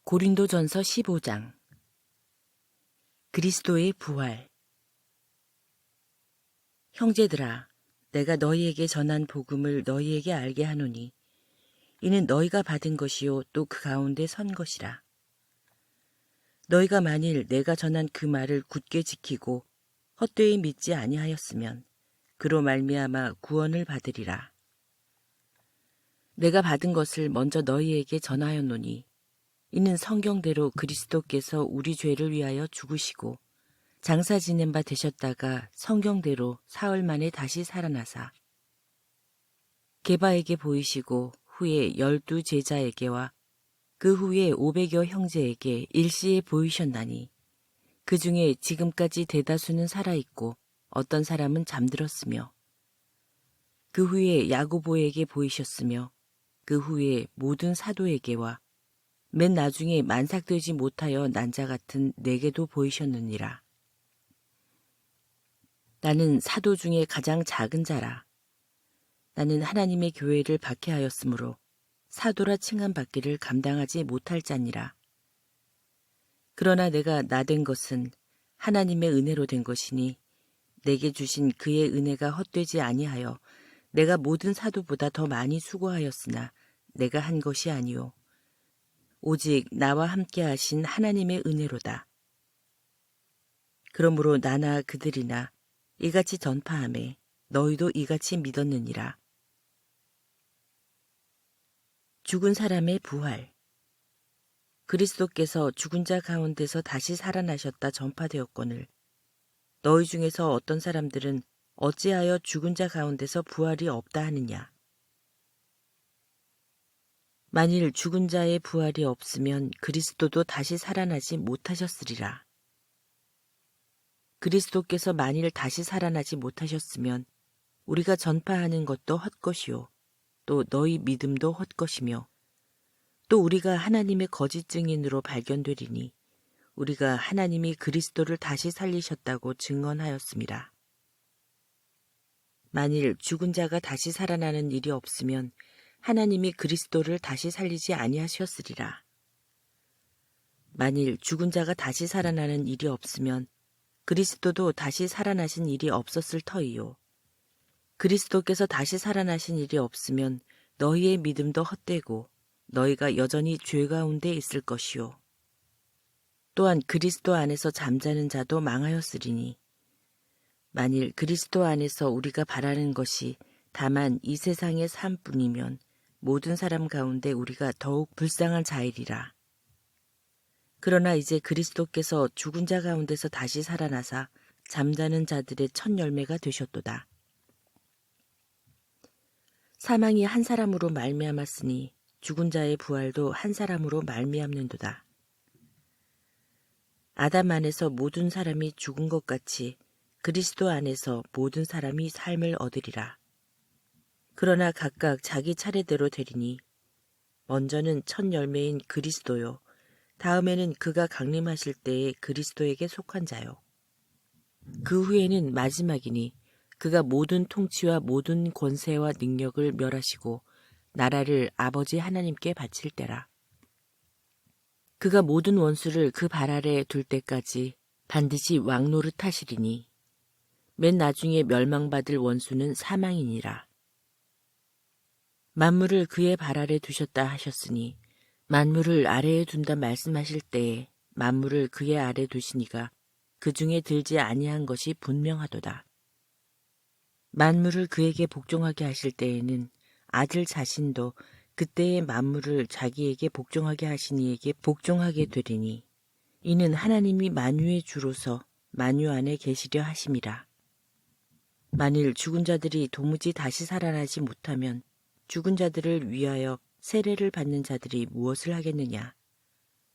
고린도전서 15장. 그리스도의 부활. 형제들아, 내가 너희에게 전한 복음을 너희에게 알게 하노니 이는 너희가 받은 것이요 또 그 가운데 선 것이라. 너희가 만일 내가 전한 그 말을 굳게 지키고 헛되이 믿지 아니하였으면 그로 말미암아 구원을 받으리라. 내가 받은 것을 먼저 너희에게 전하였노니 이는 성경대로 그리스도께서 우리 죄를 위하여 죽으시고 장사 지낸 바 되셨다가 성경대로 사흘 만에 다시 살아나사 게바에게 보이시고 후에 12 제자에게와 그 후에 500여 형제에게 일시에 보이셨나니 그 중에 지금까지 대다수는 살아있고 어떤 사람은 잠들었으며 그 후에 야고보에게 보이셨으며 그 후에 모든 사도에게와 맨 나중에 만삭되지 못하여 난 자 같은 내게도 보이셨느니라. 나는 사도 중에 가장 작은 자라. 나는 하나님의 교회를 박해하였으므로 사도라 칭함받기를 감당하지 못할 자니라. 그러나 내가 나된 것은 하나님의 은혜로 된 것이니 내게 주신 그의 은혜가 헛되지 아니하여 내가 모든 사도보다 더 많이 수고하였으나 내가 한 것이 아니요 오직 나와 함께 하신 하나님의 은혜로다. 그러므로 나나 그들이나 이같이 전파하매 너희도 이같이 믿었느니라. 죽은 사람의 부활. 그리스도께서 죽은 자 가운데서 다시 살아나셨다 전파되었거늘 너희 중에서 어떤 사람들은 어찌하여 죽은 자 가운데서 부활이 없다 하느냐. 만일 죽은 자의 부활이 없으면 그리스도도 다시 살아나지 못하셨으리라. 그리스도께서 만일 다시 살아나지 못하셨으면 우리가 전파하는 것도 헛것이요 또 너희 믿음도 헛것이며 또 우리가 하나님의 거짓 증인으로 발견되리니 우리가 하나님이 그리스도를 다시 살리셨다고 증언하였습니다. 만일 죽은 자가 다시 살아나는 일이 없으면 하나님이 그리스도를 다시 살리지 아니하셨으리라. 만일 죽은 자가 다시 살아나는 일이 없으면 그리스도도 다시 살아나신 일이 없었을 터이요. 그리스도께서 다시 살아나신 일이 없으면 너희의 믿음도 헛되고 너희가 여전히 죄 가운데 있을 것이요. 또한 그리스도 안에서 잠자는 자도 망하였으리니 만일 그리스도 안에서 우리가 바라는 것이 다만 이 세상의 삶뿐이면 모든 사람 가운데 우리가 더욱 불쌍한 자이리라. 그러나 이제 그리스도께서 죽은 자 가운데서 다시 살아나사 잠자는 자들의 첫 열매가 되셨도다. 사망이 한 사람으로 말미암았으니 죽은 자의 부활도 한 사람으로 말미암는도다. 아담 안에서 모든 사람이 죽은 것 같이 그리스도 안에서 모든 사람이 삶을 얻으리라. 그러나 각각 자기 차례대로 되리니 먼저는 첫 열매인 그리스도요 다음에는 그가 강림하실 때에 그리스도에게 속한 자요 그 후에는 마지막이니 그가 모든 통치와 모든 권세와 능력을 멸하시고 나라를 아버지 하나님께 바칠 때라. 그가 모든 원수를 그 발 아래에 둘 때까지 반드시 왕노릇 하시리니 맨 나중에 멸망받을 원수는 사망이니라. 만물을 그의 발 아래 두셨다 하셨으니 만물을 아래에 둔다 말씀하실 때에 만물을 그의 아래 두시니가 그 중에 들지 아니한 것이 분명하도다. 만물을 그에게 복종하게 하실 때에는 아들 자신도 그때의 만물을 자기에게 복종하게 하신 이에게 복종하게 되리니 이는 하나님이 만유의 주로서 만유 안에 계시려 하심이라. 만일 죽은 자들이 도무지 다시 살아나지 못하면 죽은 자들을 위하여 세례를 받는 자들이 무엇을 하겠느냐?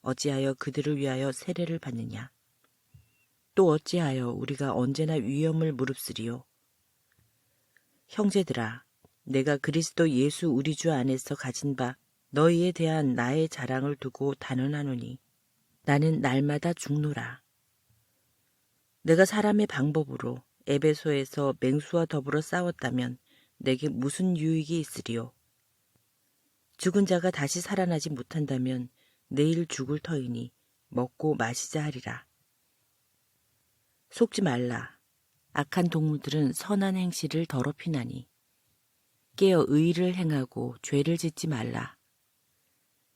어찌하여 그들을 위하여 세례를 받느냐? 또 어찌하여 우리가 언제나 위험을 무릅쓰리요? 형제들아, 내가 그리스도 예수 우리 주 안에서 가진 바 너희에 대한 나의 자랑을 두고 단언하노니 나는 날마다 죽노라. 내가 사람의 방법으로 에베소에서 맹수와 더불어 싸웠다면 내게 무슨 유익이 있으리요? 죽은 자가 다시 살아나지 못한다면 내일 죽을 터이니 먹고 마시자 하리라. 속지 말라. 악한 동무들은 선한 행실을 더럽히나니 깨어 의를 행하고 죄를 짓지 말라.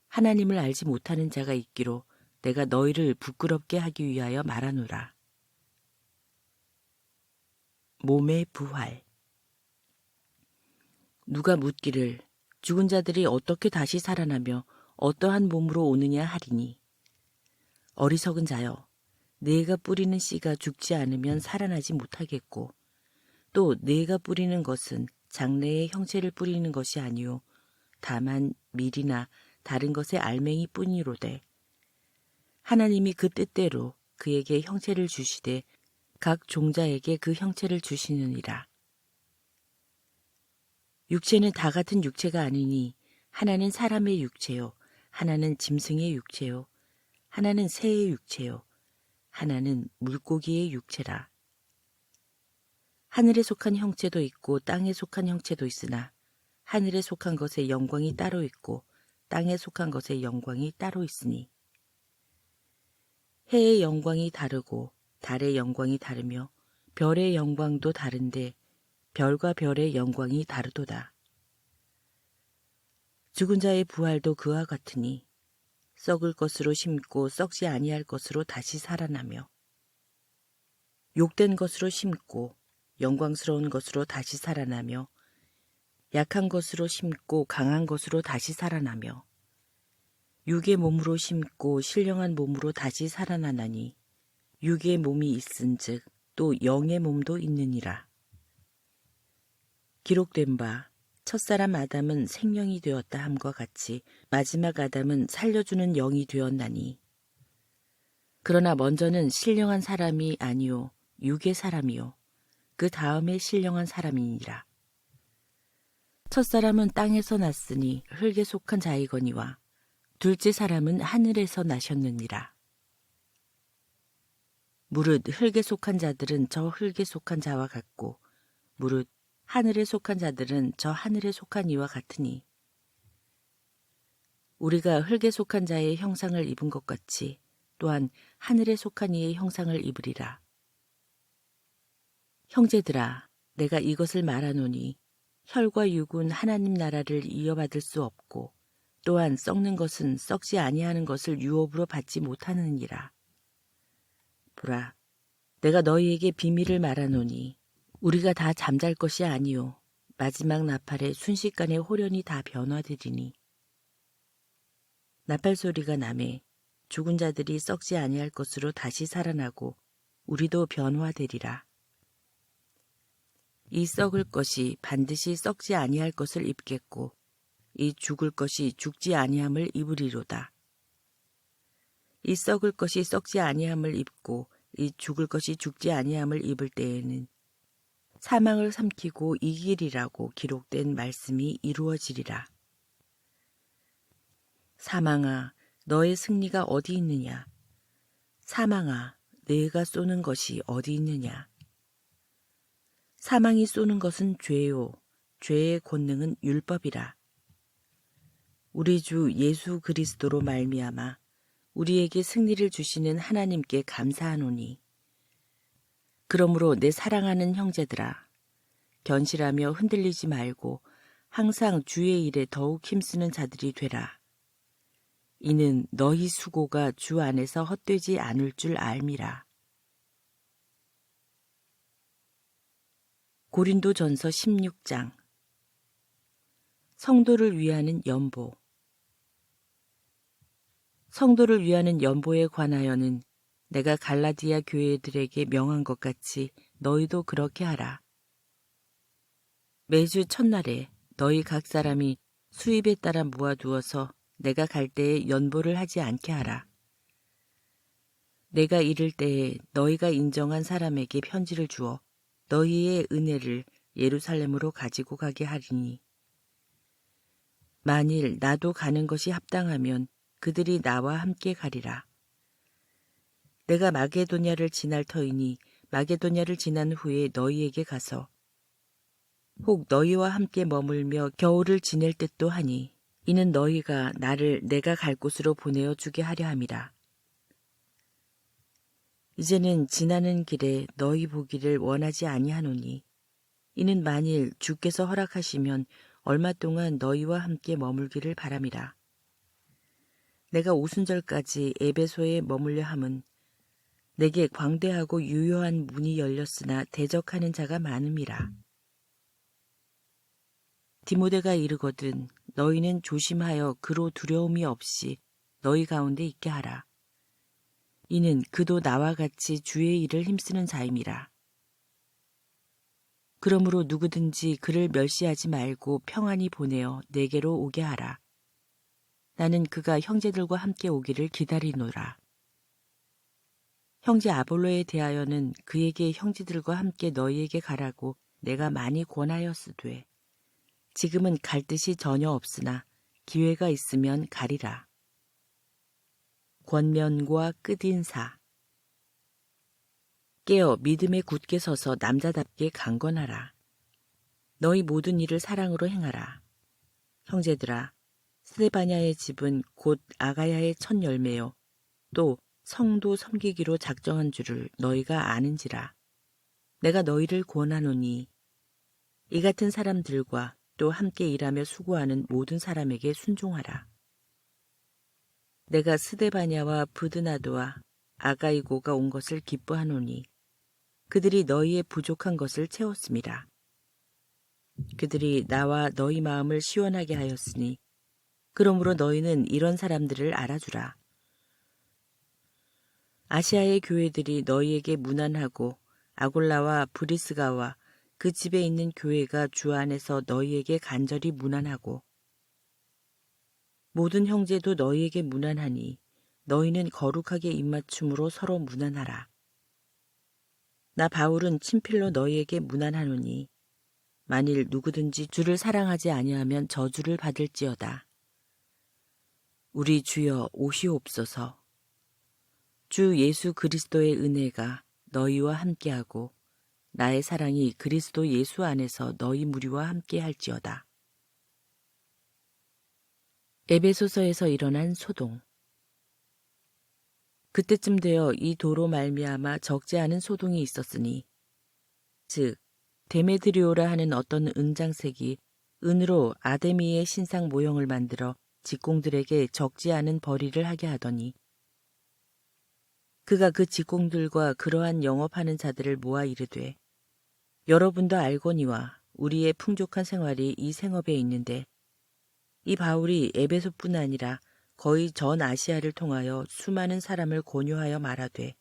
하나님을 알지 못하는 자가 있기로 내가 너희를 부끄럽게 하기 위하여 말하노라. 몸의 부활. 누가 묻기를 죽은 자들이 어떻게 다시 살아나며 어떠한 몸으로 오느냐 하리니, 어리석은 자여, 네가 뿌리는 씨가 죽지 않으면 살아나지 못하겠고, 또 네가 뿌리는 것은 장래의 형체를 뿌리는 것이 아니요 다만 밀이나 다른 것의 알맹이 뿐이로되, 하나님이 그 뜻대로 그에게 형체를 주시되 각 종자에게 그 형체를 주시느니라. 육체는 다 같은 육체가 아니니 하나는 사람의 육체요, 하나는 짐승의 육체요, 하나는 새의 육체요, 하나는 물고기의 육체라. 하늘에 속한 형체도 있고 땅에 속한 형체도 있으나 하늘에 속한 것의 영광이 따로 있고 땅에 속한 것의 영광이 따로 있으니, 해의 영광이 다르고 달의 영광이 다르며 별의 영광도 다른데 별과 별의 영광이 다르도다. 죽은 자의 부활도 그와 같으니 썩을 것으로 심고 썩지 아니할 것으로 다시 살아나며, 욕된 것으로 심고 영광스러운 것으로 다시 살아나며, 약한 것으로 심고 강한 것으로 다시 살아나며, 육의 몸으로 심고 신령한 몸으로 다시 살아나나니 육의 몸이 있은즉 또 영의 몸도 있느니라. 기록된 바 첫사람 아담은 생명이 되었다 함과 같이 마지막 아담은 살려주는 영이 되었나니, 그러나 먼저는 신령한 사람이 아니요 육의 사람이요 그 다음에 신령한 사람이니라. 첫사람은 땅에서 났으니 흙에 속한 자이거니와 둘째 사람은 하늘에서 나셨느니라. 무릇 흙에 속한 자들은 저 흙에 속한 자와 같고 무릇 하늘에 속한 자들은 저 하늘에 속한 이와 같으니, 우리가 흙에 속한 자의 형상을 입은 것 같이 또한 하늘에 속한 이의 형상을 입으리라. 형제들아, 내가 이것을 말하노니 혈과 육은 하나님 나라를 이어받을 수 없고 또한 썩는 것은 썩지 아니하는 것을 유업으로 받지 못하느니라. 보라, 내가 너희에게 비밀을 말하노니 우리가 다 잠잘 것이 아니요 마지막 나팔에 순식간에 홀연히 다 변화되리니, 나팔 소리가 나매 죽은 자들이 썩지 아니할 것으로 다시 살아나고 우리도 변화되리라. 이 썩을 것이 반드시 썩지 아니할 것을 입겠고 이 죽을 것이 죽지 아니함을 입으리로다. 이 썩을 것이 썩지 아니함을 입고 이 죽을 것이 죽지 아니함을 입을 때에는 사망을 삼키고 이기리라고 기록된 말씀이 이루어지리라. 사망아, 너의 승리가 어디 있느냐? 사망아, 네가 쏘는 것이 어디 있느냐? 사망이 쏘는 것은 죄요, 죄의 권능은 율법이라. 우리 주 예수 그리스도로 말미암아 우리에게 승리를 주시는 하나님께 감사하노니, 그러므로 내 사랑하는 형제들아, 견실하며 흔들리지 말고 항상 주의 일에 더욱 힘쓰는 자들이 되라. 이는 너희 수고가 주 안에서 헛되지 않을 줄 알미라. 고린도전서 16장. 성도를 위하는 연보. 성도를 위하는 연보에 관하여는 내가 갈라디아 교회들에게 명한 것 같이 너희도 그렇게 하라. 매주 첫날에 너희 각 사람이 수입에 따라 모아두어서 내가 갈 때에 연보를 하지 않게 하라. 내가 이를 때에 너희가 인정한 사람에게 편지를 주어 너희의 은혜를 예루살렘으로 가지고 가게 하리니, 만일 나도 가는 것이 합당하면 그들이 나와 함께 가리라. 내가 마게도냐를 지날 터이니 마게도냐를 지난 후에 너희에게 가서 혹 너희와 함께 머물며 겨울을 지낼 듯도 하니, 이는 너희가 나를 내가 갈 곳으로 보내어 주게 하려 함이라. 이제는 지나는 길에 너희 보기를 원하지 아니하노니 이는 만일 주께서 허락하시면 얼마 동안 너희와 함께 머물기를 바람이라. 내가 오순절까지 에베소에 머물려 함은 내게 광대하고 유효한 문이 열렸으나 대적하는 자가 많음이라. 디모데가 이르거든 너희는 조심하여 그로 두려움이 없이 너희 가운데 있게 하라. 이는 그도 나와 같이 주의 일을 힘쓰는 자임이라. 그러므로 누구든지 그를 멸시하지 말고 평안히 보내어 내게로 오게 하라. 나는 그가 형제들과 함께 오기를 기다리노라. 형제 아볼로에 대하여는 그에게 형제들과 함께 너희에게 가라고 내가 많이 권하였으되 지금은 갈 뜻이 전혀 없으나 기회가 있으면 가리라. 권면과 끝인사. 깨어 믿음에 굳게 서서 남자답게 강건하라. 너희 모든 일을 사랑으로 행하라. 형제들아, 스데바냐의 집은 곧 아가야의 첫 열매요. 또 성도 섬기기로 작정한 줄을 너희가 아는지라. 내가 너희를 권하노니 이 같은 사람들과 또 함께 일하며 수고하는 모든 사람에게 순종하라. 내가 스데바냐와 브드나도와 아가이고가 온 것을 기뻐하노니 그들이 너희의 부족한 것을 채웠음이라. 그들이 나와 너희 마음을 시원하게 하였으니 그러므로 너희는 이런 사람들을 알아주라. 아시아의 교회들이 너희에게 무난하고 아골라와 브리스가와 그 집에 있는 교회가 주 안에서 너희에게 간절히 무난하고 모든 형제도 너희에게 무난하니 너희는 거룩하게 입맞춤으로 서로 무난하라. 나 바울은 친필로 너희에게 무난하노니 만일 누구든지 주를 사랑하지 아니하면 저주를 받을지어다. 우리 주여 오시옵소서. 주 예수 그리스도의 은혜가 너희와 함께하고 나의 사랑이 그리스도 예수 안에서 너희 무리와 함께 할지어다. 에베소서에서 일어난 소동. 그때쯤 되어 이 도로 말미암아 적지 않은 소동이 있었으니 즉 데메드리오라 하는 어떤 은장색이 은으로 아데미의 신상 모형을 만들어 직공들에게 적지 않은 벌이를 하게 하더니 그가 그 직공들과 그러한 영업하는 자들을 모아 이르되 여러분도 알거니와 우리의 풍족한 생활이 이 생업에 있는데 이 바울이 에베소뿐 아니라 거의 전 아시아를 통하여 수많은 사람을 권유하여 말하되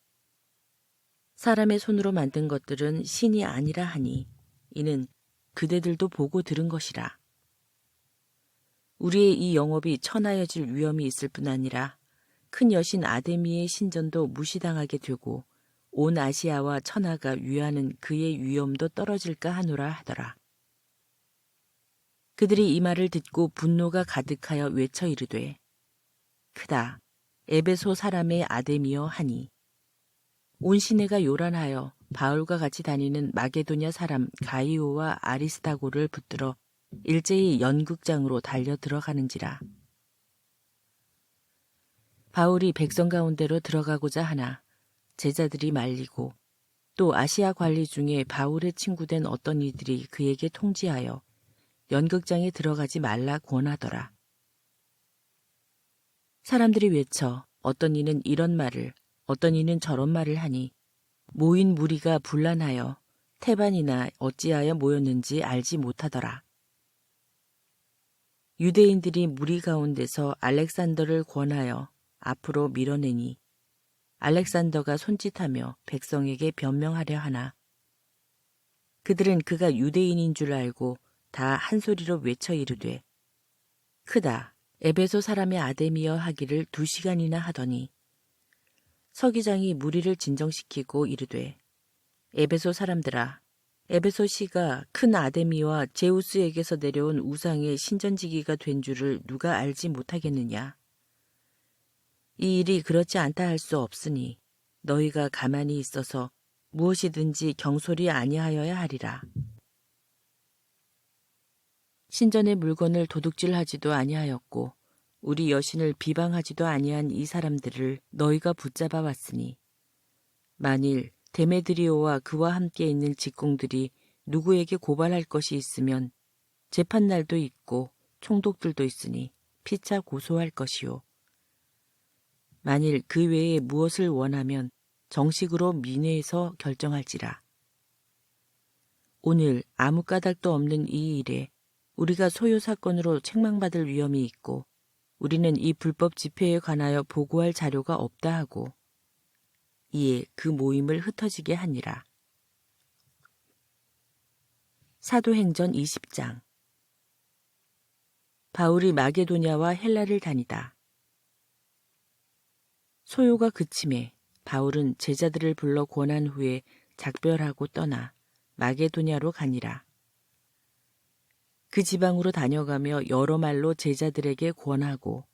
사람의 손으로 만든 것들은 신이 아니라 하니 이는 그대들도 보고 들은 것이라. 우리의 이 영업이 천하여질 위험이 있을 뿐 아니라 큰 여신 아데미의 신전도 무시당하게 되고 온 아시아와 천하가 위하는 그의 위엄도 떨어질까 하노라 하더라. 그들이 이 말을 듣고 분노가 가득하여 외쳐 이르되 크다 에베소 사람의 아데미여 하니 온 시내가 요란하여 바울과 같이 다니는 마게도냐 사람 가이오와 아리스다고를 붙들어 일제히 연극장으로 달려 들어가는지라. 바울이 백성 가운데로 들어가고자 하나 제자들이 말리고 또 아시아 관리 중에 바울의 친구된 어떤 이들이 그에게 통지하여 연극장에 들어가지 말라 권하더라. 사람들이 외쳐 어떤 이는 이런 말을 어떤 이는 저런 말을 하니 모인 무리가 분란하여 태반이나 어찌하여 모였는지 알지 못하더라. 유대인들이 무리 가운데서 알렉산더를 권하여 앞으로 밀어내니 알렉산더가 손짓하며 백성에게 변명하려 하나 그들은 그가 유대인인 줄 알고 다 한 소리로 외쳐 이르되 크다 에베소 사람의 아데미여 하기를 2시간이나 하더니 서기장이 무리를 진정시키고 이르되 에베소 사람들아 에베소 시가 큰 아데미와 제우스에게서 내려온 우상의 신전지기가 된 줄을 누가 알지 못하겠느냐. 이 일이 그렇지 않다 할 수 없으니 너희가 가만히 있어서 무엇이든지 경솔이 아니하여야 하리라. 신전의 물건을 도둑질하지도 아니하였고 우리 여신을 비방하지도 아니한 이 사람들을 너희가 붙잡아 왔으니 만일 데메드리오와 그와 함께 있는 직공들이 누구에게 고발할 것이 있으면 재판날도 있고 총독들도 있으니 피차 고소할 것이요. 만일 그 외에 무엇을 원하면 정식으로 민회에서 결정할지라. 오늘 아무 까닭도 없는 이 일에 우리가 소요 사건으로 책망받을 위험이 있고 우리는 이 불법 집회에 관하여 보고할 자료가 없다 하고 이에 그 모임을 흩어지게 하니라. 사도행전 20장. 바울이 마게도냐와 헬라를 다니다. 소요가 그침에 바울은 제자들을 불러 권한 후에 작별하고 떠나 마게도냐로 가니라. 그 지방으로 다녀가며 여러 말로 제자들에게 권하고